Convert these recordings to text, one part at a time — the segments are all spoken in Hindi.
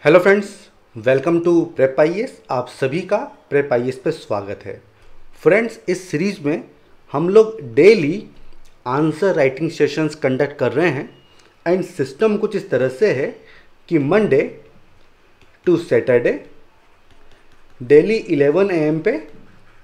Hello friends, welcome to Prep IAS. आप सभी का प्रेप आईएएस पे स्वागत है। फ्रेंड्स, इस सीरीज में हम लोग daily answer writing sessions conduct कर रहे हैं एंड सिस्टम कुछ इस तरह से है कि Monday to Saturday daily 11 AM पे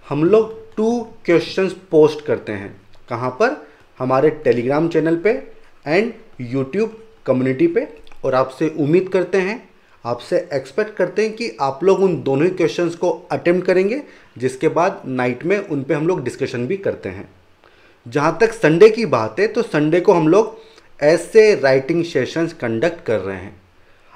हम लोग 2 क्वेश्चंस पोस्ट करते हैं। कहाँ पर? हमारे टेलीग्राम चैनल पे एंड यूट्यूब कम्युनिटी पे। और आपसे उम्मीद करते हैं, आपसे एक्सपेक्ट करते हैं कि आप लोग उन दोनों ही क्वेश्चंस को अटेम्प्ट करेंगे, जिसके बाद नाइट में उन पे हम लोग डिस्कशन भी करते हैं। जहाँ तक संडे की बात है, तो संडे को हम लोग ऐसे राइटिंग सेशंस कंडक्ट कर रहे हैं।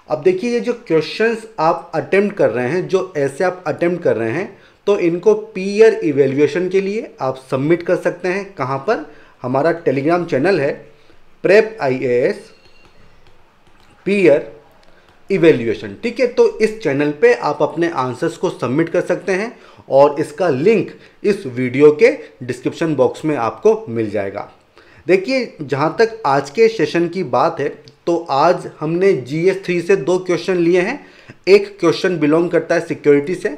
अब देखिए, ये जो क्वेश्चंस आप अटेम्प्ट कर रहे हैं, जो ऐसे आप अटेम्प्ट कर रहे हैं, तो इनको पीयर इवेल्युएशन के लिए आप सबमिट कर सकते हैं। कहाँ पर? हमारा टेलीग्राम चैनल है प्रेप आईएएस पीयर इवेल्युएशन। ठीक है, तो इस चैनल पे आप अपने आंसर्स को सबमिट कर सकते हैं और इसका लिंक इस वीडियो के डिस्क्रिप्शन बॉक्स में आपको मिल जाएगा। देखिए, जहाँ तक आज के सेशन की बात है, तो आज हमने GS 3 से 2 क्वेश्चन लिए हैं। एक क्वेश्चन बिलोंग करता है सिक्योरिटी से,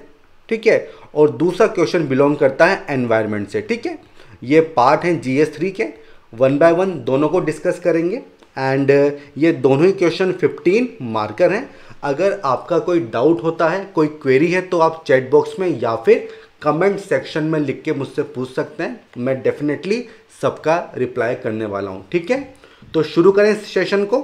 ठीक है, और दूसरा क्वेश्चन बिलोंग करता है एनवायरनमेंट से। ठीक है, ये पार्ट हैं GS 3 के। 1 बाय 1 दोनों को डिस्कस करेंगे एंड ये दोनों ही क्वेश्चन 15 मार्कर हैं। अगर आपका कोई डाउट होता है, कोई क्वेरी है, तो आप चैट बॉक्स में या फिर कमेंट सेक्शन में लिख के मुझसे पूछ सकते हैं। मैं डेफिनेटली सबका रिप्लाई करने वाला हूं। ठीक है, तो शुरू करें इस सेशन को।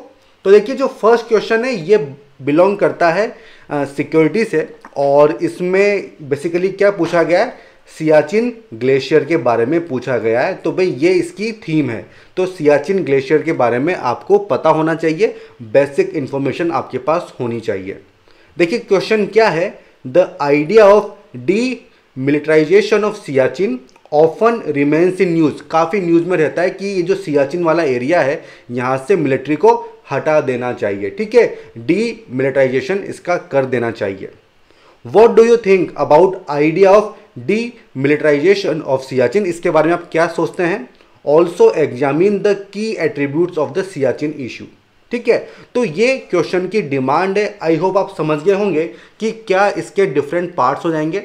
तो देखिए, जो फर्स्ट क्वेश्चन है ये बिलोंग करता है सिक्योरिटी से, और इसमें बेसिकली क्या पूछा गया है? सियाचिन ग्लेशियर के बारे में पूछा गया है। तो भाई, ये इसकी थीम है, तो सियाचिन ग्लेशियर के बारे में आपको पता होना चाहिए, बेसिक इंफॉर्मेशन आपके पास होनी चाहिए। देखिए, क्वेश्चन क्या है? The idea of D militarisation of Siachen often remains in news. काफ़ी न्यूज़ में रहता है कि ये जो सियाचिन वाला एरिया है, यहाँ से मिलिट्री को हटा देना चाहिए। ठीक है, डी मिलिटराइजेशन इसका कर देना चाहिए। What do you think about idea of D militarisation of Siachen? इसके बारे में आप क्या सोचते हैं? Also examine the key attributes of the Siachen issue. ठीक है, तो ये क्वेश्चन की डिमांड है। आई होप आप समझ गए होंगे कि क्या इसके डिफरेंट पार्ट्स हो जाएंगे।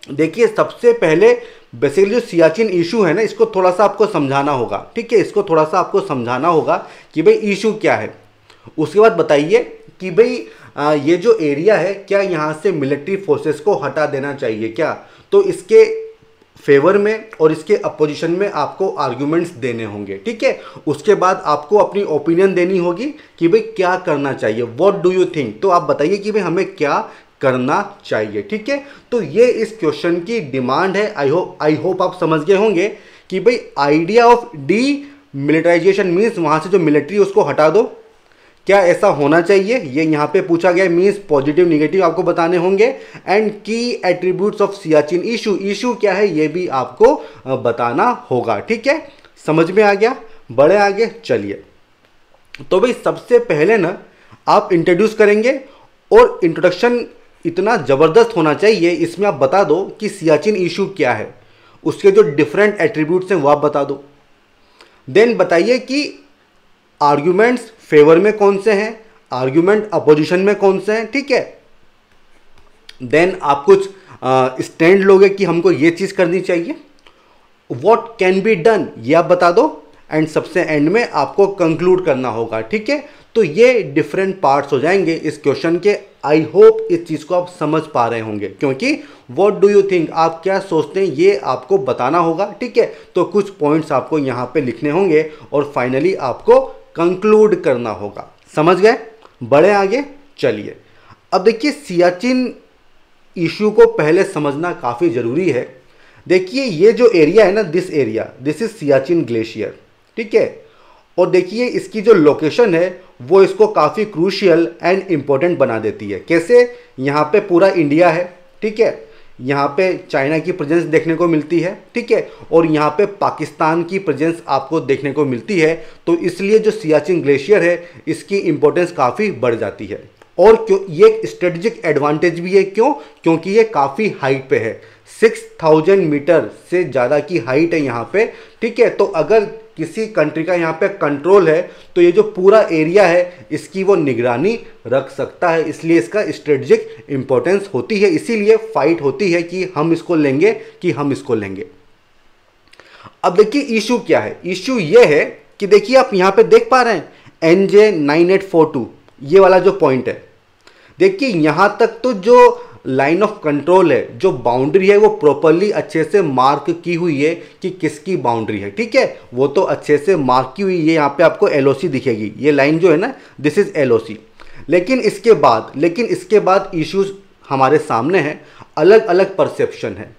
देखिए, सबसे पहले बेसिकली जो सियाचिन इशू है ना, इसको थोड़ा सा आपको समझाना होगा। ठीक है, इसको थोड़ा सा आपको समझाना होगा कि भाई इशू क्या है। उसके बाद बताइए कि भाई ये जो एरिया है, क्या यहाँ से मिलिट्री फोर्सेस को हटा देना चाहिए क्या? तो इसके फेवर में और इसके अपोजिशन में आपको आर्ग्यूमेंट्स देने होंगे। ठीक है, उसके बाद आपको अपनी ओपिनियन देनी होगी कि भाई क्या करना चाहिए। What do you think? तो आप बताइए कि भाई हमें क्या करना चाहिए। ठीक है, तो ये इस क्वेश्चन की डिमांड है। आई होप आप समझ गए होंगे कि भाई idea of D militarisation means वहाँ से जो मिलिट्री उसको हटा दो। क्या ऐसा होना चाहिए, ये यहाँ पे पूछा गया। मीन्स पॉजिटिव निगेटिव आपको बताने होंगे। एंड की attributes of Siachen issue, issue क्या है ये भी आपको बताना होगा। ठीक है, समझ में आ गया? बड़े आगे चलिए। तो भाई, सबसे पहले ना आप इंट्रोड्यूस करेंगे, और इंट्रोडक्शन इतना ज़बरदस्त होना चाहिए, इसमें आप बता दो कि सियाचिन इशू क्या है, उसके जो डिफरेंट एट्रीब्यूट्स हैं वो आप बता दो। देन बताइए कि आर्ग्यूमेंट्स फेवर में कौन से हैं, आर्ग्यूमेंट अपोजिशन में कौन से हैं। ठीक है, देन आप कुछ स्टैंड लोगे कि हमको ये चीज़ करनी चाहिए। व्हाट कैन बी डन ये आप बता दो, एंड सबसे एंड में आपको कंक्लूड करना होगा। ठीक है, तो ये डिफरेंट पार्ट्स हो जाएंगे इस क्वेश्चन के। आई होप इस चीज़ को आप समझ पा रहे होंगे, क्योंकि व्हाट डू यू थिंक, आप क्या सोचते हैं, ये आपको बताना होगा। ठीक है, तो कुछ पॉइंट्स आपको यहाँ पे लिखने होंगे और फाइनली आपको कंक्लूड करना होगा। समझ गए? बड़े आगे चलिए। अब देखिए, सियाचिन इशू को पहले समझना काफ़ी ज़रूरी है। देखिए, ये जो एरिया है ना, दिस इज सियाचिन ग्लेशियर। ठीक है, और देखिए इसकी जो लोकेशन है वो इसको काफ़ी क्रूशियल एंड इम्पोर्टेंट बना देती है। कैसे? यहाँ पे पूरा इंडिया है। ठीक है, यहाँ पे चाइना की प्रेजेंस देखने को मिलती है। ठीक है, और यहाँ पे पाकिस्तान की प्रेजेंस आपको देखने को मिलती है। तो इसलिए जो सियाचिन ग्लेशियर है, इसकी इम्पोर्टेंस काफ़ी बढ़ जाती है। और क्यों ये एक स्ट्रेटजिक एडवांटेज भी है। क्यों? क्योंकि ये काफ़ी हाइट पे है, 6000 मीटर से ज़्यादा की हाइट है यहाँ पे। ठीक है, तो अगर किसी कंट्री का यहाँ पे कंट्रोल है तो ये जो पूरा एरिया है इसकी वो निगरानी रख सकता है, इसलिए इसका स्ट्रेटेजिक इंपॉर्टेंस होती है, इसीलिए फाइट होती है कि हम इसको लेंगे कि हम इसको लेंगे। अब देखिए इशू क्या है, इशू ये है कि देखिए आप यहाँ पे देख पा रहे हैं NJ9842 ये वाला जो पॉइंट है, देखिए यहाँ तक तो जो लाइन ऑफ कंट्रोल है, जो बाउंड्री है वो प्रॉपरली अच्छे से मार्क की हुई है कि किसकी बाउंड्री है, ठीक है, वो तो अच्छे से मार्क की हुई है। यहाँ पे आपको LOC दिखेगी, ये लाइन जो है ना दिस इज LOC। लेकिन इसके बाद इश्यूज हमारे सामने हैं, अलग अलग परसेप्शन है।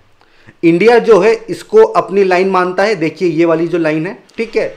इंडिया जो है इसको अपनी लाइन मानता है, देखिए ये वाली जो लाइन है, ठीक है,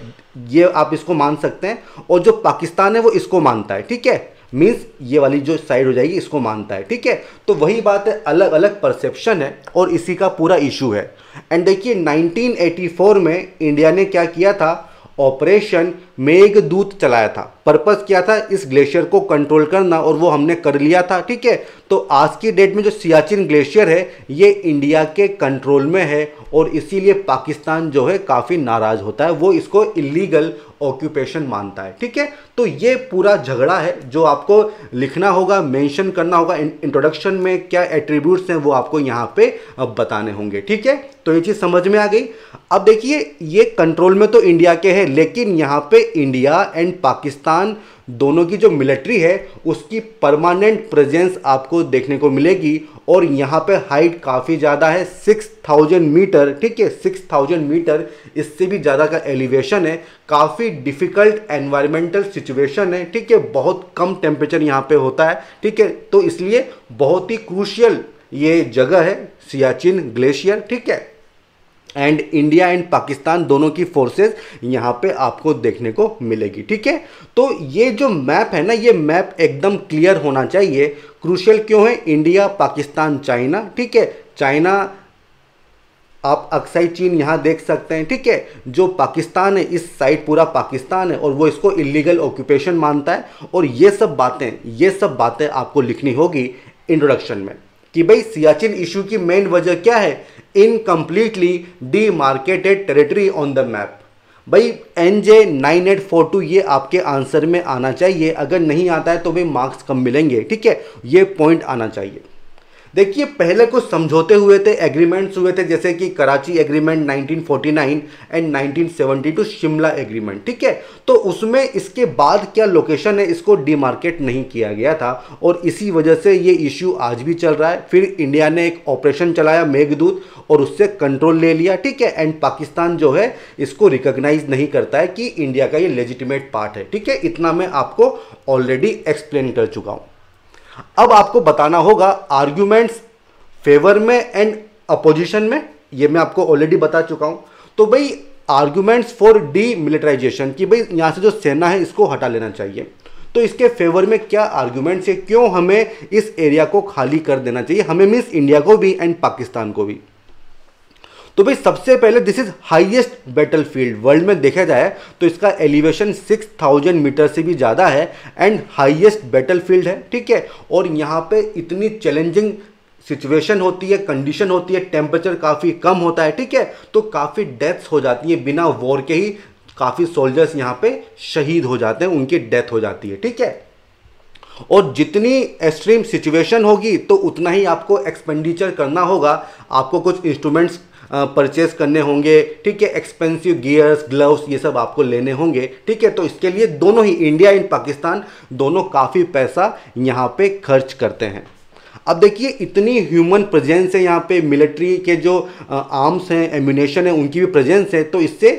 ये आप इसको मान सकते हैं, और जो पाकिस्तान है वो इसको मानता है, ठीक है, मीन्स ये वाली जो साइड हो जाएगी इसको मानता है, ठीक है। तो वही बात है, अलग अलग परसेप्शन है और इसी का पूरा इशू है। एंड देखिए 1984 में इंडिया ने क्या किया था, ऑपरेशन मेघदूत चलाया था। पर्पस क्या था, इस ग्लेशियर को कंट्रोल करना, और वो हमने कर लिया था, ठीक है। तो आज की डेट में जो सियाचिन ग्लेशियर है ये इंडिया के कंट्रोल में है, और इसीलिए पाकिस्तान जो है काफ़ी नाराज़ होता है, वो इसको इलीगल ऑक्यूपेशन मानता है, ठीक है। तो ये पूरा झगड़ा है जो आपको लिखना होगा, मेंशन करना होगा, इंट्रोडक्शन में क्या एट्रीब्यूट्स हैं वो आपको यहाँ पे अब बताने होंगे, ठीक है। तो ये चीज़ समझ में आ गई। अब देखिए ये कंट्रोल में तो इंडिया के है, लेकिन यहाँ पे इंडिया एंड पाकिस्तान दोनों की जो मिलिट्री है उसकी परमानेंट प्रेजेंस आपको देखने को मिलेगी, और यहाँ पे हाइट काफ़ी ज़्यादा है, 6000 मीटर, ठीक है, 6000 मीटर, इससे भी ज़्यादा का एलिवेशन है। काफ़ी डिफ़िकल्ट एनवायरमेंटल सिचुएशन है, ठीक है, बहुत कम टेम्परेचर यहाँ पे होता है, ठीक है। तो इसलिए बहुत ही क्रूशियल ये जगह है सियाचिन ग्लेशियर, ठीक है। एंड इंडिया एंड पाकिस्तान दोनों की फोर्सेस यहाँ पे आपको देखने को मिलेगी, ठीक है। तो ये जो मैप है ना, ये मैप एकदम क्लियर होना चाहिए। क्रूशियल क्यों है, इंडिया, पाकिस्तान, चाइना, ठीक है। चाइना आप अक्साई चीन यहाँ देख सकते हैं, ठीक है। जो पाकिस्तान है इस साइड पूरा पाकिस्तान है, और वो इसको इलीगल ऑक्यूपेशन मानता है। और ये सब बातें आपको लिखनी होगी इंट्रोडक्शन में कि भाई सियाचिन इशू की मेन वजह क्या है, incompletely demarcated territory on the map. भाई NJ9842 ये आपके आंसर में आना चाहिए, अगर नहीं आता है तो भाई मार्क्स कम मिलेंगे, ठीक है, ये पॉइंट आना चाहिए। देखिए पहले कुछ समझौते हुए थे, एग्रीमेंट्स हुए थे, जैसे कि Karachi agreement 1949 and 1972 Shimla agreement, ठीक है। तो उसमें इसके बाद क्या लोकेशन है इसको डिमार्केट नहीं किया गया था, और इसी वजह से ये इश्यू आज भी चल रहा है। फिर इंडिया ने एक ऑपरेशन चलाया मेघदूत और उससे कंट्रोल ले लिया, ठीक है। एंड पाकिस्तान जो है इसको रिकॉग्नाइज नहीं करता है कि इंडिया का ये लेजिटिमेट पार्ट है, ठीक है। इतना मैं आपको ऑलरेडी एक्सप्लेन कर चुका हूँ। अब आपको बताना होगा आर्ग्यूमेंट्स फेवर में एंड अपोजिशन में, ये मैं आपको ऑलरेडी बता चुका हूं। तो भाई आर्ग्यूमेंट्स फॉर डीमिलिटराइजेशन कि भाई यहां से जो सेना है इसको हटा लेना चाहिए, तो इसके फेवर में क्या आर्ग्यूमेंट्स है, क्यों हमें इस एरिया को खाली कर देना चाहिए, हमें मीन्स इंडिया को भी एंड पाकिस्तान को भी। तो भाई सबसे पहले this is highest battlefield world में देखा जाए तो इसका एलिवेशन 6000 मीटर से भी ज़्यादा है एंड हाईएस्ट बैटलफील्ड है, ठीक है। और यहाँ पे इतनी चैलेंजिंग सिचुएशन होती है, कंडीशन होती है, टेम्परेचर काफ़ी कम होता है, ठीक है। तो काफ़ी डेथ्स हो जाती है, बिना वॉर के ही काफ़ी सोल्जर्स यहाँ पे शहीद हो जाते हैं, उनकी डेथ हो जाती है, ठीक है। और जितनी एक्सट्रीम सिचुएशन होगी तो उतना ही आपको एक्सपेंडिचर करना होगा, आपको कुछ इंस्ट्रूमेंट्स परचेज करने होंगे, ठीक है, एक्सपेंसिव गियर्स, ग्लव्स, ये सब आपको लेने होंगे, ठीक है। तो इसके लिए दोनों ही इंडिया एंड पाकिस्तान दोनों काफ़ी पैसा यहाँ पे खर्च करते हैं। अब देखिए इतनी ह्यूमन प्रेजेंस है यहाँ पे, मिलिट्री के जो आर्म्स हैं, एम्यूनेशन है, उनकी भी प्रेजेंस है, तो इससे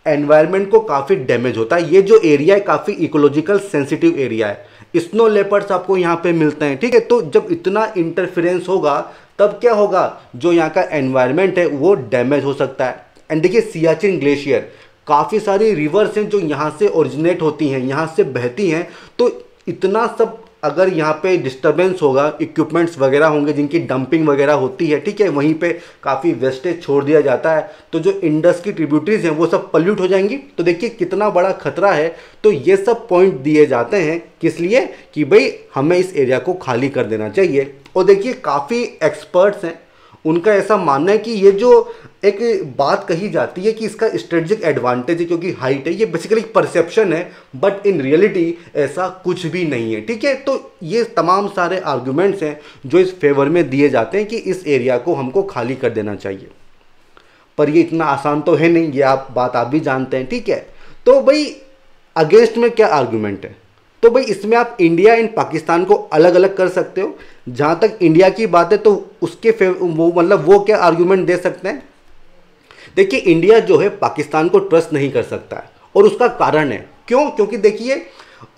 एनवायरनमेंट को काफ़ी डैमेज होता है। ये जो एरिया है काफ़ी इकोलॉजिकल सेंसिटिव एरिया है, स्नो लेपर्ड्स आपको यहाँ पे मिलते हैं, ठीक है। तो जब इतना इंटरफेरेंस होगा तब क्या होगा, जो यहाँ का एनवायरनमेंट है वो डैमेज हो सकता है। एंड देखिए सियाचिन ग्लेशियर, काफ़ी सारी रिवर्स हैं जो यहाँ से ओरिजिनेट होती हैं, यहाँ से बहती हैं, तो इतना सब अगर यहाँ पे डिस्टर्बेंस होगा, इक्विपमेंट्स वगैरह होंगे जिनकी डंपिंग वगैरह होती है, ठीक है, वहीं पे काफ़ी वेस्टेज छोड़ दिया जाता है, तो जो इंडस की ट्रिब्यूटरीज हैं वो सब पल्यूट हो जाएंगी। तो देखिए कितना बड़ा खतरा है। तो ये सब पॉइंट दिए जाते हैं किस लिए, कि भाई हमें इस एरिया को खाली कर देना चाहिए। और देखिए काफ़ी एक्सपर्ट्स हैं उनका ऐसा मानना है कि ये जो एक बात कही जाती है कि इसका स्ट्रेटजिक एडवांटेज है क्योंकि हाइट है, ये बेसिकली परसेप्शन है, बट इन रियलिटी ऐसा कुछ भी नहीं है। ठीक है, तो ये तमाम सारे आर्गुमेंट्स हैं जो इस फेवर में दिए जाते हैं कि इस एरिया को हमको खाली कर देना चाहिए, पर ये इतना आसान तो है नहीं, ये बात आप भी जानते हैं। ठीक है, तो भाई अगेंस्ट में क्या आर्गुमेंट है? तो भाई इसमें आप इंडिया एंड पाकिस्तान को अलग अलग कर सकते हो। जहां तक इंडिया की बात है तो उसके वो क्या आर्गुमेंट दे सकते हैं? देखिए, इंडिया जो है पाकिस्तान को ट्रस्ट नहीं कर सकता है, और उसका कारण है क्यों? क्योंकि देखिए,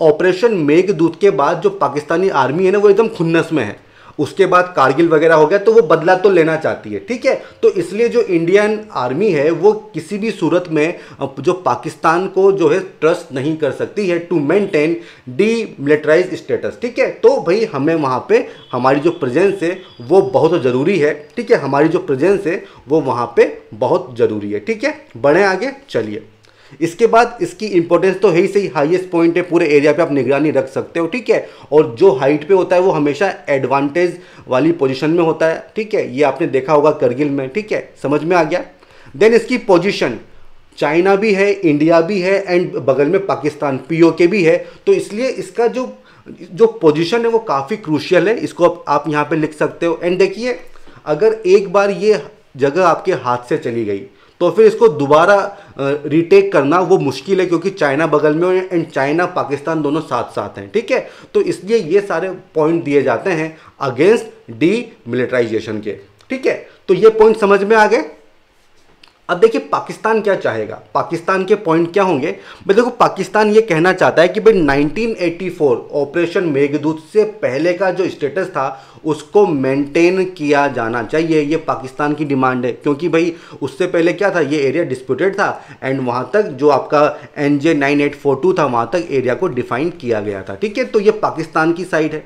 ऑपरेशन मेघदूत के बाद जो पाकिस्तानी आर्मी है ना वो एकदम खुन्नस में है। उसके बाद कारगिल वगैरह हो गया तो वो बदला तो लेना चाहती है। ठीक है, तो इसलिए जो इंडियन आर्मी है वो किसी भी सूरत में जो पाकिस्तान को जो है ट्रस्ट नहीं कर सकती है टू मेंटेन डीमिलिटराइज स्टेटस। ठीक है, तो भाई हमें वहाँ पे हमारी जो प्रेजेंस है वो बहुत ज़रूरी है। ठीक है, हमारी जो प्रेजेंस है वो वहाँ पे बहुत ज़रूरी है। ठीक है, बढ़ें आगे, चलिए। इसके बाद इसकी इंपॉर्टेंस तो है ही सही, हाईएस्ट पॉइंट है पूरे एरिया पे, आप निगरानी रख सकते हो। ठीक है, और जो हाइट पे होता है वो हमेशा एडवांटेज वाली पोजीशन में होता है। ठीक है, ये आपने देखा होगा करगिल में। ठीक है, समझ में आ गया। देन इसकी पोजीशन, चाइना भी है, इंडिया भी है, एंड बगल में पाकिस्तान पीओके भी है, तो इसलिए इसका जो पोजीशन है वो काफ़ी क्रूशियल है। इसको आप यहाँ पे लिख सकते हो। एंड देखिए, अगर एक बार ये जगह आपके हाथ से चली गई तो फिर इसको दोबारा रीटेक करना वो मुश्किल है, क्योंकि चाइना बगल में है एंड चाइना पाकिस्तान दोनों साथ साथ हैं। ठीक है, तो इसलिए ये सारे पॉइंट दिए जाते हैं अगेंस्ट डीमिलिटराइजेशन के। ठीक है, तो ये पॉइंट समझ में आ गए। अब देखिए पाकिस्तान क्या चाहेगा, पाकिस्तान के पॉइंट क्या होंगे। भाई देखो, पाकिस्तान ये कहना चाहता है कि भाई 1984 ऑपरेशन मेघदूत से पहले का जो स्टेटस था उसको मेंटेन किया जाना चाहिए। ये पाकिस्तान की डिमांड है, क्योंकि भाई उससे पहले क्या था, ये एरिया डिस्प्यूटेड था एंड वहाँ तक जो आपका NJ 9842 था वहाँ तक एरिया को डिफाइन किया गया था। ठीक है, तो ये पाकिस्तान की साइड है।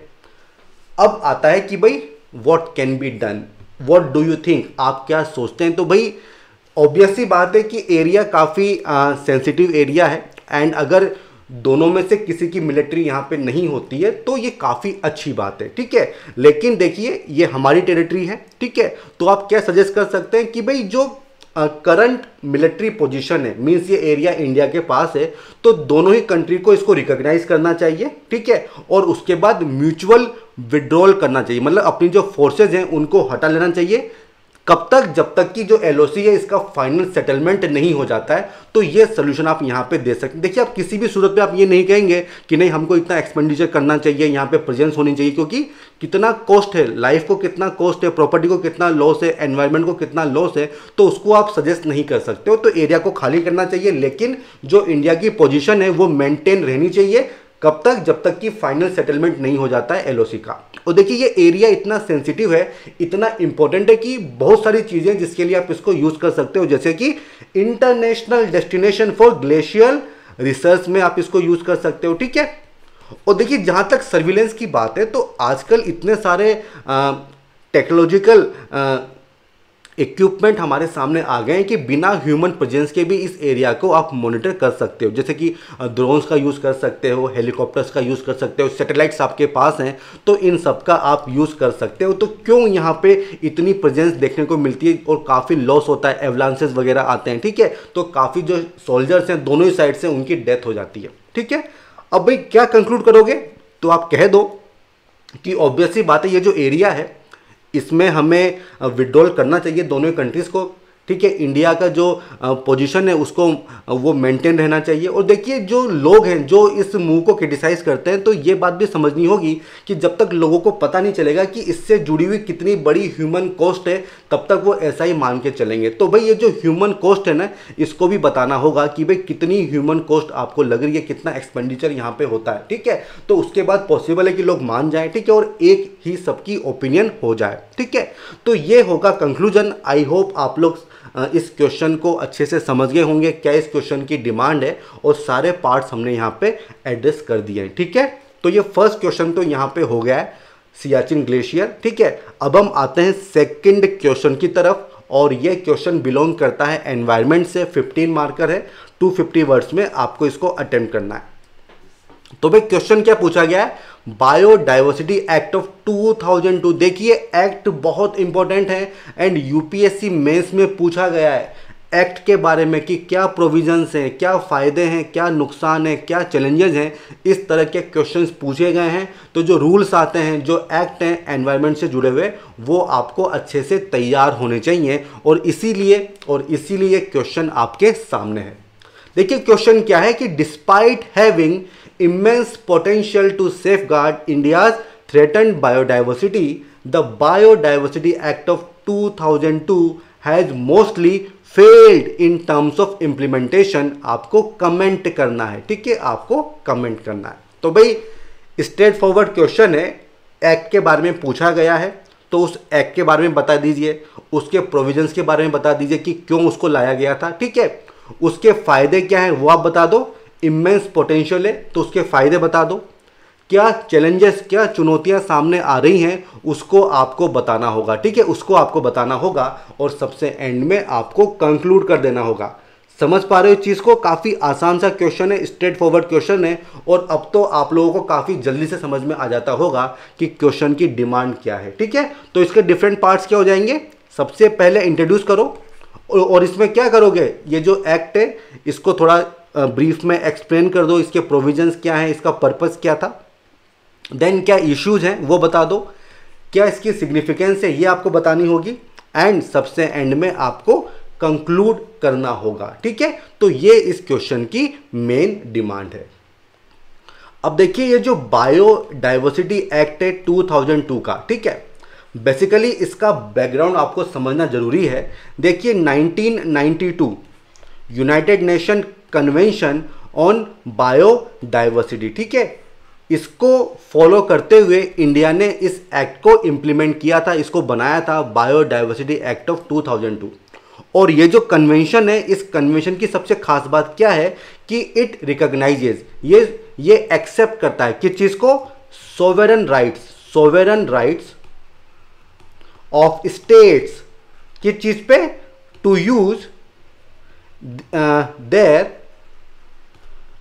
अब आता है कि भाई what can be done, what do you think, आप क्या सोचते हैं। तो भाई ऑब्वियस सी बात है कि एरिया काफ़ी सेंसिटिव एरिया है, एंड अगर दोनों में से किसी की मिलिट्री यहाँ पे नहीं होती है तो ये काफ़ी अच्छी बात है। ठीक है, लेकिन देखिए ये हमारी टेरिटरी है। ठीक है, तो आप क्या सजेस्ट कर सकते हैं कि भाई जो करंट मिलिट्री पोजीशन है, मीन्स ये एरिया इंडिया के पास है, तो दोनों ही कंट्री को इसको रिकॉग्नाइज करना चाहिए। ठीक है, और उसके बाद म्यूचुअल विड्रॉल करना चाहिए, मतलब अपनी जो फोर्सेज हैं उनको हटा लेना चाहिए। कब तक? जब तक कि जो LOC है इसका फाइनल सेटलमेंट नहीं हो जाता है। तो ये सोल्यूशन आप यहाँ पे दे सकते हैं। देखिए, आप किसी भी सूरत में आप ये नहीं कहेंगे कि नहीं हमको इतना एक्सपेंडिचर करना चाहिए, यहाँ पे प्रेजेंस होनी चाहिए, क्योंकि कितना कॉस्ट है, लाइफ को कितना कॉस्ट है, प्रॉपर्टी को कितना लॉस है, एनवायरनमेंट को कितना लॉस है, तो उसको आप सजेस्ट नहीं कर सकते हो। तो एरिया को खाली करना चाहिए, लेकिन जो इंडिया की पोजीशन है वो मेंटेन रहनी चाहिए। कब तक? जब तक कि फाइनल सेटलमेंट नहीं हो जाता है LOC का। और देखिए, ये एरिया इतना सेंसिटिव है, इतना इंपॉर्टेंट है कि बहुत सारी चीज़ें जिसके लिए आप इसको यूज़ कर सकते हो, जैसे कि international destination for glacial research में आप इसको यूज़ कर सकते हो। ठीक है, और देखिए जहाँ तक सर्विलेंस की बात है तो आजकल इतने सारे टेक्नोलॉजिकल इक्विपमेंट हमारे सामने आ गए हैं कि बिना ह्यूमन प्रेजेंस के भी इस एरिया को आप मॉनिटर कर सकते हो। जैसे कि ड्रोन्स का यूज़ कर सकते हो, हेलीकॉप्टर्स का यूज़ कर सकते हो, सैटेलाइट्स आपके पास हैं, तो इन सब का आप यूज़ कर सकते हो। तो क्यों यहाँ पे इतनी प्रेजेंस देखने को मिलती है और काफ़ी लॉस होता है, एवलांसेस वगैरह आते हैं। ठीक है, तो काफ़ी जो सोल्जर्स हैं दोनों ही साइड से उनकी डेथ हो जाती है। ठीक है, अब भाई क्या कंक्लूड करोगे? तो आप कह दो कि ऑब्वियस सी बात है, ये जो एरिया है इसमें हमें विड्रॉल करना चाहिए दोनों कंट्रीज़ को। ठीक है, इंडिया का जो पोजीशन है उसको वो मेंटेन रहना चाहिए। और देखिए, जो लोग हैं जो इस मूव को क्रिटिसाइज़ करते हैं, तो ये बात भी समझनी होगी कि जब तक लोगों को पता नहीं चलेगा कि इससे जुड़ी हुई कितनी बड़ी ह्यूमन कॉस्ट है, तब तक वो ऐसा ही मान के चलेंगे। तो भाई ये जो ह्यूमन कॉस्ट है ना, इसको भी बताना होगा कि भाई कितनी ह्यूमन कॉस्ट आपको लग रही है, कितना एक्सपेंडिचर यहाँ पे होता है। ठीक है, तो उसके बाद पॉसिबल है कि लोग मान जाएं। ठीक है, और एक ही सबकी ओपिनियन हो जाए। ठीक है, तो ये होगा कंक्लूजन। आई होप आप लोग इस क्वेश्चन को अच्छे से समझ गए होंगे, क्या इस क्वेश्चन की डिमांड है, और सारे पार्ट्स हमने यहाँ पे एड्रेस कर दिए हैं। ठीक है, तो ये फर्स्ट क्वेश्चन तो यहाँ पे हो गया है, सियाचिन ग्लेशियर। ठीक है, अब हम आते हैं सेकंड क्वेश्चन की तरफ, और ये क्वेश्चन बिलोंग करता है एनवायरनमेंट से। 15 मार्कर है, 250 वर्ड्स में आपको इसको अटेम्प्ट करना है। तो भाई क्वेश्चन क्या पूछा गया है, बायोडाइवर्सिटी एक्ट ऑफ 2002। देखिए एक्ट बहुत इंपॉर्टेंट है एंड यूपीएससी मेंस में पूछा गया है एक्ट के बारे में कि क्या प्रोविजंस हैं, क्या फ़ायदे हैं, क्या नुकसान है, क्या चैलेंजेस हैं, इस तरह के क्वेश्चंस पूछे गए हैं। तो जो रूल्स आते हैं, जो एक्ट हैं एनवायरनमेंट से जुड़े हुए, वो आपको अच्छे से तैयार होने चाहिए और इसीलिए क्वेश्चन आपके सामने है। देखिए क्वेश्चन क्या है कि despite having immense potential to safeguard India's threatened biodiversity, the Biodiversity Act of 2002 has mostly failed in terms of implementation। आपको कमेंट करना है, ठीक है, आपको कमेंट करना है। तो भाई स्ट्रेट फॉरवर्ड क्वेश्चन है, एक्ट के बारे में पूछा गया है, तो उस एक्ट के बारे में बता दीजिए, उसके प्रोविजंस के बारे में बता दीजिए कि क्यों उसको लाया गया था, ठीक है, उसके फायदे क्या हैं वो आप बता दो, इमेंस पोटेंशियल है तो उसके फायदे बता दो, क्या चैलेंजेस, क्या चुनौतियां सामने आ रही हैं उसको आपको बताना होगा, ठीक है, उसको आपको बताना होगा और सबसे एंड में आपको कंक्लूड कर देना होगा। समझ पा रहे हो चीज़ को? काफ़ी आसान सा क्वेश्चन है, स्ट्रेट फॉरवर्ड क्वेश्चन है और अब तो आप लोगों को काफ़ी जल्दी से समझ में आ जाता होगा कि क्वेश्चन की डिमांड क्या है, ठीक है। तो इसके डिफरेंट पार्ट्स क्या हो जाएंगे, सबसे पहले इंट्रोड्यूस करो और इसमें क्या करोगे, ये जो एक्ट है इसको थोड़ा ब्रीफ में एक्सप्लेन कर दो, इसके प्रोविजंस क्या हैं, इसका पर्पस क्या था, देन क्या इश्यूज हैं वो बता दो, क्या इसकी सिग्निफिकेंस है ये आपको बतानी होगी एंड सबसे एंड में आपको कंक्लूड करना होगा, ठीक है। तो ये इस क्वेश्चन की मेन डिमांड है। अब देखिए ये जो बायोडाइवर्सिटी एक्ट है 2002 का, ठीक है, बेसिकली इसका बैकग्राउंड आपको समझना जरूरी है। देखिए 1992 United nation convention on biodiversity, ठीक है, इसको फॉलो करते हुए इंडिया ने इस एक्ट को इंप्लीमेंट किया था, इसको बनाया था बायोडाइवर्सिटी एक्ट ऑफ 2002। और ये जो कन्वेंशन है, इस कन्वेंशन की सबसे खास बात क्या है कि इट रिकॉग्नाइजेज, ये एक्सेप्ट करता है किस चीज को, सोवेरन राइट्स ऑफ स्टेट्स, किस चीज पे, to use their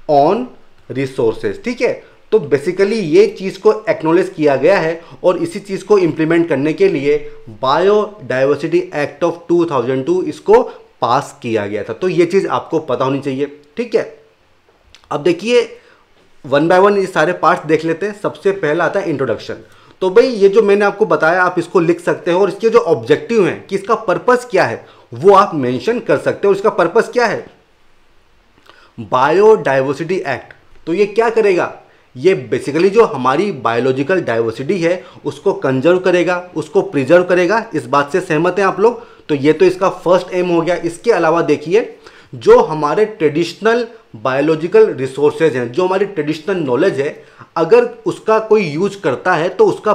own resources, ठीक है। तो बेसिकली ये चीज को एक्नॉलेज किया गया है और इसी चीज को इंप्लीमेंट करने के लिए बायोडाइवर्सिटी एक्ट ऑफ 2002 इसको पास किया गया था। तो ये चीज आपको पता होनी चाहिए, ठीक है। अब देखिए वन बाय वन ये सारे पार्ट्स देख लेते हैं। सबसे पहला आता है इंट्रोडक्शन। तो भाई ये जो मैंने आपको बताया आप इसको लिख सकते हो और इसके जो ऑब्जेक्टिव हैं कि इसका पर्पस क्या है वो आप मेंशन कर सकते हो। इसका पर्पस क्या है, बायोडाइवर्सिटी एक्ट, तो ये क्या करेगा, ये बेसिकली जो हमारी बायोलॉजिकल डाइवर्सिटी है उसको कंजर्व करेगा, उसको प्रिजर्व करेगा। इस बात से सहमत हैं आप लोग? तो ये तो इसका फर्स्ट एम हो गया। इसके अलावा देखिए जो हमारे ट्रेडिशनल बायोलॉजिकल रिसोर्सेज हैं, जो हमारी ट्रेडिशनल नॉलेज है, अगर उसका कोई यूज करता है तो उसका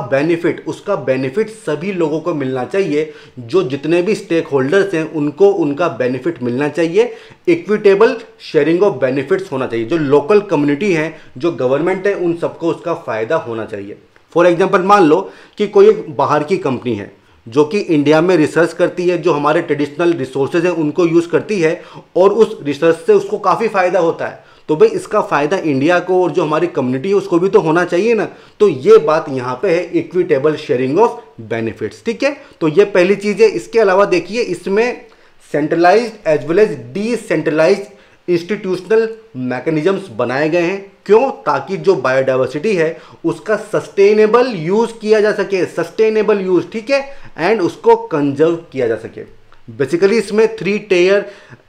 बेनिफिट सभी लोगों को मिलना चाहिए। जो जितने भी स्टेक होल्डर्स हैं उनको उनका बेनिफिट मिलना चाहिए। इक्विटेबल शेयरिंग ऑफ बेनिफिट्स होना चाहिए। जो लोकल कम्युनिटी है, जो गवर्नमेंट है, उन सबको उसका फायदा होना चाहिए। फॉर एग्जाम्पल मान लो कि कोई एक बाहर की कंपनी है जो कि इंडिया में रिसर्च करती है, जो हमारे ट्रेडिशनल रिसोर्सेज हैं उनको यूज़ करती है और उस रिसर्च से उसको काफ़ी फ़ायदा होता है। तो भाई इसका फ़ायदा इंडिया को और जो हमारी कम्युनिटी है उसको भी तो होना चाहिए ना। तो ये बात यहाँ पे है, इक्विटेबल शेयरिंग ऑफ बेनिफिट्स, ठीक है। तो ये पहली चीज़ है। इसके अलावा देखिए इसमें centralised as well as decentralised institutional mechanisms बनाए गए हैं। क्यों? ताकि जो बायोडाइवर्सिटी है उसका सस्टेनेबल यूज किया जा सके, सस्टेनेबल यूज, ठीक है, एंड उसको कंजर्व किया जा सके। बेसिकली इसमें 3 टियर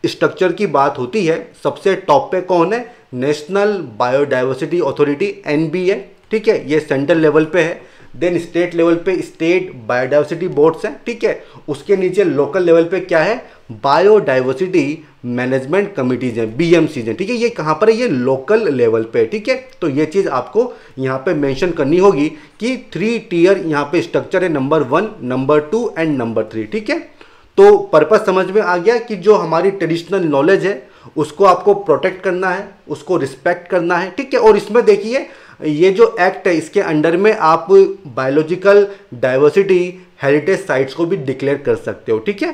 स्ट्रक्चर की बात होती है। सबसे टॉप पे कौन है? नेशनल बायोडाइवर्सिटी अथॉरिटी, NBA, ठीक है, ये सेंट्रल लेवल पे है। देन स्टेट लेवल पे स्टेट बायोडाइवर्सिटी बोर्ड्स हैं, ठीक है। उसके नीचे लोकल लेवल पे क्या है? बायोडाइवर्सिटी मैनेजमेंट कमिटीज हैं, BMCs हैं, ठीक है। ये कहाँ पर है? ये लोकल लेवल पे, ठीक है। तो ये चीज़ आपको यहाँ पे मेंशन करनी होगी कि 3 टियर यहाँ पे स्ट्रक्चर है, नंबर 1, नंबर 2 एंड नंबर 3, ठीक है। तो पर्पस समझ में आ गया कि जो हमारी ट्रेडिशनल नॉलेज है उसको आपको प्रोटेक्ट करना है, उसको रिस्पेक्ट करना है, ठीक है। और इसमें देखिए ये जो एक्ट है इसके अंडर में आप बायोलॉजिकल डाइवर्सिटी हेरिटेज साइट्स को भी डिक्लेयर कर सकते हो, ठीक है।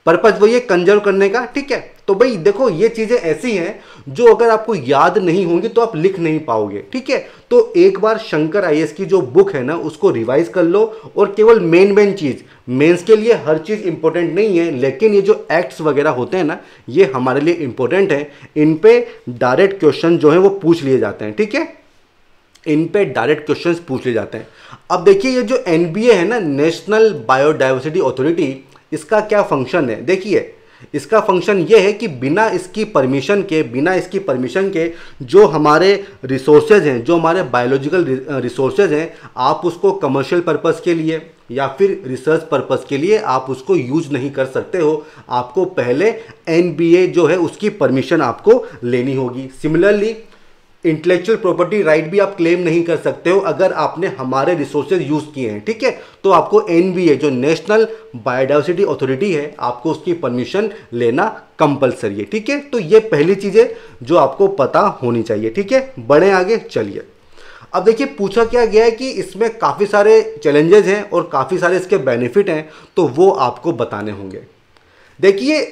पर्पस वही है कंजर्व करने का, ठीक है। तो भाई देखो ये चीजें ऐसी हैं जो अगर आपको याद नहीं होंगी तो आप लिख नहीं पाओगे, ठीक है। तो एक बार शंकर आईएएस की जो बुक है ना उसको रिवाइज कर लो, और केवल मेन चीज, मेंस के लिए हर चीज इंपॉर्टेंट नहीं है, लेकिन ये जो एक्ट्स वगैरह होते हैं ना ये हमारे लिए इंपॉर्टेंट है। इन पे डायरेक्ट क्वेश्चन जो है वो पूछ लिए जाते हैं, ठीक है, इन पे डायरेक्ट क्वेश्चंस पूछ लिए जाते हैं। अब देखिए ये जो एनबीए है ना, नेशनल बायोडाइवर्सिटी अथॉरिटी, इसका क्या फंक्शन है? देखिए इसका फंक्शन ये है कि बिना इसकी परमिशन के जो हमारे रिसोर्सेज हैं, जो हमारे बायोलॉजिकल रिसोर्सेज हैं, आप उसको कमर्शियल पर्पस के लिए या फिर रिसर्च पर्पस के लिए आप उसको यूज नहीं कर सकते हो। आपको पहले एनबीए जो है उसकी परमिशन आपको लेनी होगी। सिमिलरली इंटेलेक्चुअल प्रॉपर्टी राइट भी आप क्लेम नहीं कर सकते हो अगर आपने हमारे रिसोर्सेज यूज किए हैं, ठीक है। तो आपको एनबीए जो नेशनल बायोडाइवर्सिटी अथॉरिटी है, आपको उसकी परमिशन लेना कंपलसरी है, ठीक है। तो ये पहली चीज है जो आपको पता होनी चाहिए, ठीक है। बढ़े आगे, चलिए। अब देखिए पूछा क्या गया है कि इसमें काफी सारे चैलेंजेस हैं और काफी सारे इसके बेनिफिट हैं, तो वो आपको बताने होंगे। देखिए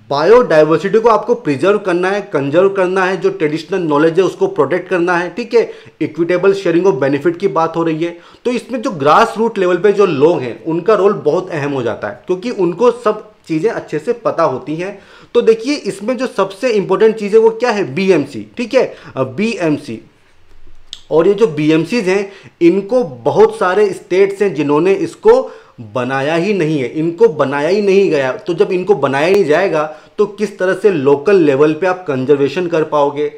बायोडाइवर्सिटी को आपको प्रिजर्व करना है, कंजर्व करना है, जो ट्रेडिशनल नॉलेज है उसको प्रोटेक्ट करना है, ठीक है। इक्विटेबल शेयरिंग ऑफ बेनिफिट की बात हो रही है, तो इसमें जो ग्रास रूट लेवल पे जो लोग हैं उनका रोल बहुत अहम हो जाता है, क्योंकि उनको सब चीजें अच्छे से पता होती हैं। तो देखिए इसमें जो सबसे इंपॉर्टेंट चीज है वो क्या है? बीएमसी, ठीक है, बीएमसी। और ये जो बीएमसीज हैं इनको बहुत सारे स्टेट्स हैं जिन्होंने इसको बनाया ही नहीं है, इनको बनाया ही नहीं गया। तो जब इनको बनाया नहीं जाएगा तो किस तरह से लोकल लेवल पे आप कंजर्वेशन कर पाओगे,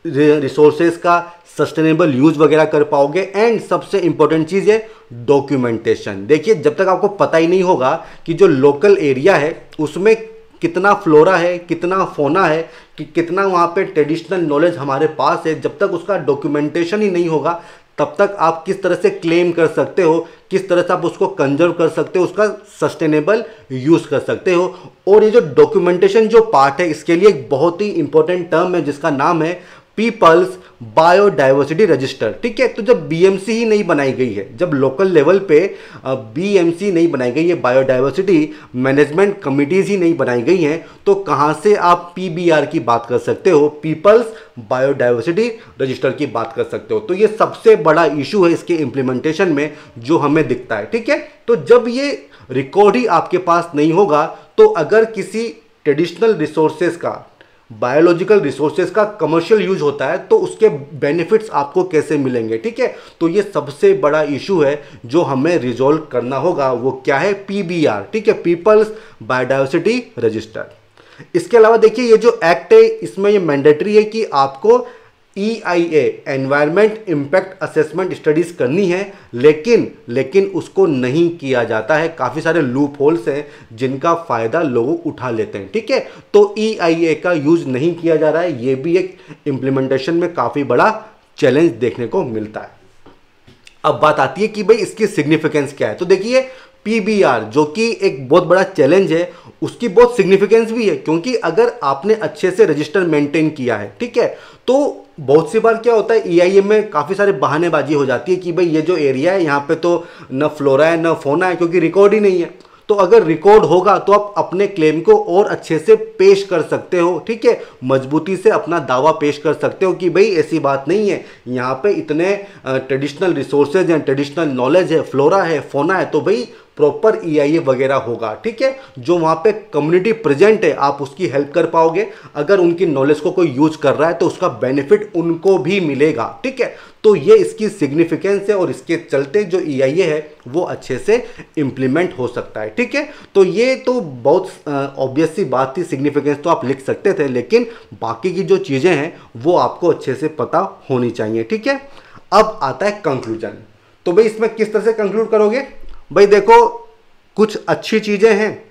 रिसोर्सेज का सस्टेनेबल यूज वगैरह कर पाओगे। एंड सबसे इंपॉर्टेंट चीज है डॉक्यूमेंटेशन। देखिए जब तक आपको पता ही नहीं होगा कि जो लोकल एरिया है उसमें कितना फ्लोरा है, कितना फोना है, कि कितना वहाँ पे ट्रेडिशनल नॉलेज हमारे पास है, जब तक उसका डॉक्यूमेंटेशन ही नहीं होगा तब तक आप किस तरह से क्लेम कर सकते हो, किस तरह से आप उसको कंजर्व कर सकते हो, उसका सस्टेनेबल यूज कर सकते हो। और ये जो डॉक्यूमेंटेशन जो पार्ट है इसके लिए एक बहुत ही इंपॉर्टेंट टर्म है जिसका नाम है पीपल्स बायोडाइवर्सिटी रजिस्टर, ठीक है। तो जब बीएमसी ही नहीं बनाई गई है, जब लोकल लेवल पे बीएमसी नहीं बनाई गई है, बायोडाइवर्सिटी मैनेजमेंट कमिटीज ही नहीं बनाई गई हैं, तो कहां से आप पीबीआर की बात कर सकते हो, पीपल्स बायोडाइवर्सिटी रजिस्टर की बात कर सकते हो। तो ये सबसे बड़ा इशू है इसके इंप्लीमेंटेशन में जो हमें दिखता है, ठीक है। तो जब ये रिकॉर्ड ही आपके पास नहीं होगा तो अगर किसी ट्रेडिशनल रिसोर्सेज का, बायोलॉजिकल रिसोर्सेज का कमर्शियल यूज होता है तो उसके बेनिफिट्स आपको कैसे मिलेंगे, ठीक है। तो ये सबसे बड़ा इशू है जो हमें रिजॉल्व करना होगा, वो क्या है? पीबीआर, ठीक है, पीपल्स बायोडाइवर्सिटी रजिस्टर। इसके अलावा देखिए ये जो एक्ट है इसमें ये मैंडेटरी है कि आपको EIA environment impact assessment studies करनी है, लेकिन उसको नहीं किया जाता है। काफ़ी सारे लूप होल्स हैं जिनका फ़ायदा लोग उठा लेते हैं, ठीक है। तो EIA का यूज़ नहीं किया जा रहा है, ये भी एक इम्प्लीमेंटेशन में काफ़ी बड़ा चैलेंज देखने को मिलता है। अब बात आती है कि भाई इसकी सिग्निफिकेंस क्या है। तो देखिए पीबीआर जो कि एक बहुत बड़ा चैलेंज है, उसकी बहुत सिग्निफिकेंस भी है, क्योंकि अगर आपने अच्छे से रजिस्टर मेंटेन किया है, ठीक है, तो बहुत सी बार क्या होता है EIA में काफ़ी सारे बहानेबाजी हो जाती है कि भाई ये जो एरिया है यहाँ पे तो न फ्लोरा है न फोना है, क्योंकि रिकॉर्ड ही नहीं है। तो अगर रिकॉर्ड होगा तो आप अपने क्लेम को और अच्छे से पेश कर सकते हो, ठीक है, मजबूती से अपना दावा पेश कर सकते हो कि भाई ऐसी बात नहीं है, यहाँ पे इतने ट्रेडिशनल रिसोर्सेज हैं, ट्रेडिशनल नॉलेज है, फ्लोरा है, फोना है, तो भाई प्रॉपर EIA वगैरह होगा, ठीक है। जो वहाँ पे कम्युनिटी प्रेजेंट है आप उसकी हेल्प कर पाओगे, अगर उनकी नॉलेज को कोई यूज कर रहा है तो उसका बेनिफिट उनको भी मिलेगा, ठीक है। तो ये इसकी सिग्निफिकेंस है और इसके चलते जो EIA है वो अच्छे से इम्प्लीमेंट हो सकता है, ठीक है। तो ये तो बहुत ऑब्वियस सी बात थी, सिग्निफिकेंस तो आप लिख सकते थे, लेकिन बाकी की जो चीज़ें हैं वो आपको अच्छे से पता होनी चाहिए, ठीक है। अब आता है कंक्लूजन। तो भाई इसमें किस तरह से कंक्लूड करोगे? भाई देखो कुछ अच्छी चीज़ें हैं,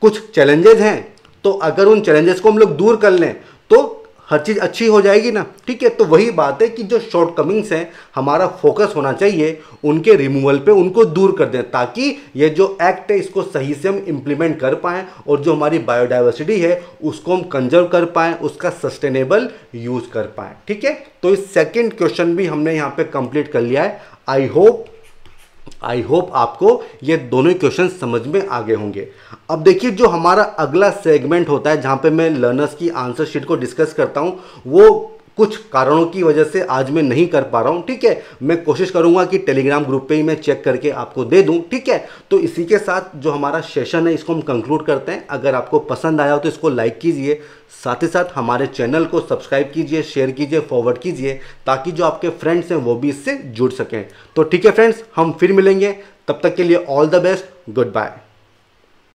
कुछ चैलेंजेस हैं, तो अगर उन चैलेंजेस को हम लोग दूर कर लें तो हर चीज़ अच्छी हो जाएगी ना, ठीक है। तो वही बात है कि जो शॉर्टकमिंग्स हैं हमारा फोकस होना चाहिए उनके रिमूवल पे, उनको दूर कर दें, ताकि ये जो एक्ट है इसको सही से हम इम्प्लीमेंट कर पाएँ और जो हमारी बायोडाइवर्सिटी है उसको हम कंजर्व कर पाएँ, उसका सस्टेनेबल यूज़ कर पाएँ, ठीक है। तो इस सेकेंड क्वेश्चन भी हमने यहाँ पे कंप्लीट कर लिया है। आई होप आई होप आपको ये दोनों ही क्वेश्चन समझ में आ गए होंगे। अब देखिए जो हमारा अगला सेगमेंट होता है जहाँ पे मैं लर्नर्स की आंसर शीट को डिस्कस करता हूँ, वो कुछ कारणों की वजह से आज मैं नहीं कर पा रहा हूं, ठीक है। मैं कोशिश करूंगा कि टेलीग्राम ग्रुप पे ही मैं चेक करके आपको दे दूं, ठीक है। तो इसी के साथ जो हमारा सेशन है इसको हम कंक्लूड करते हैं। अगर आपको पसंद आया हो तो इसको लाइक कीजिए, साथ ही साथ हमारे चैनल को सब्सक्राइब कीजिए, शेयर कीजिए, फॉरवर्ड कीजिए, ताकि जो आपके फ्रेंड्स हैं वो भी इससे जुड़ सकें। तो ठीक है फ्रेंड्स, हम फिर मिलेंगे, तब तक के लिए all the best, good bye.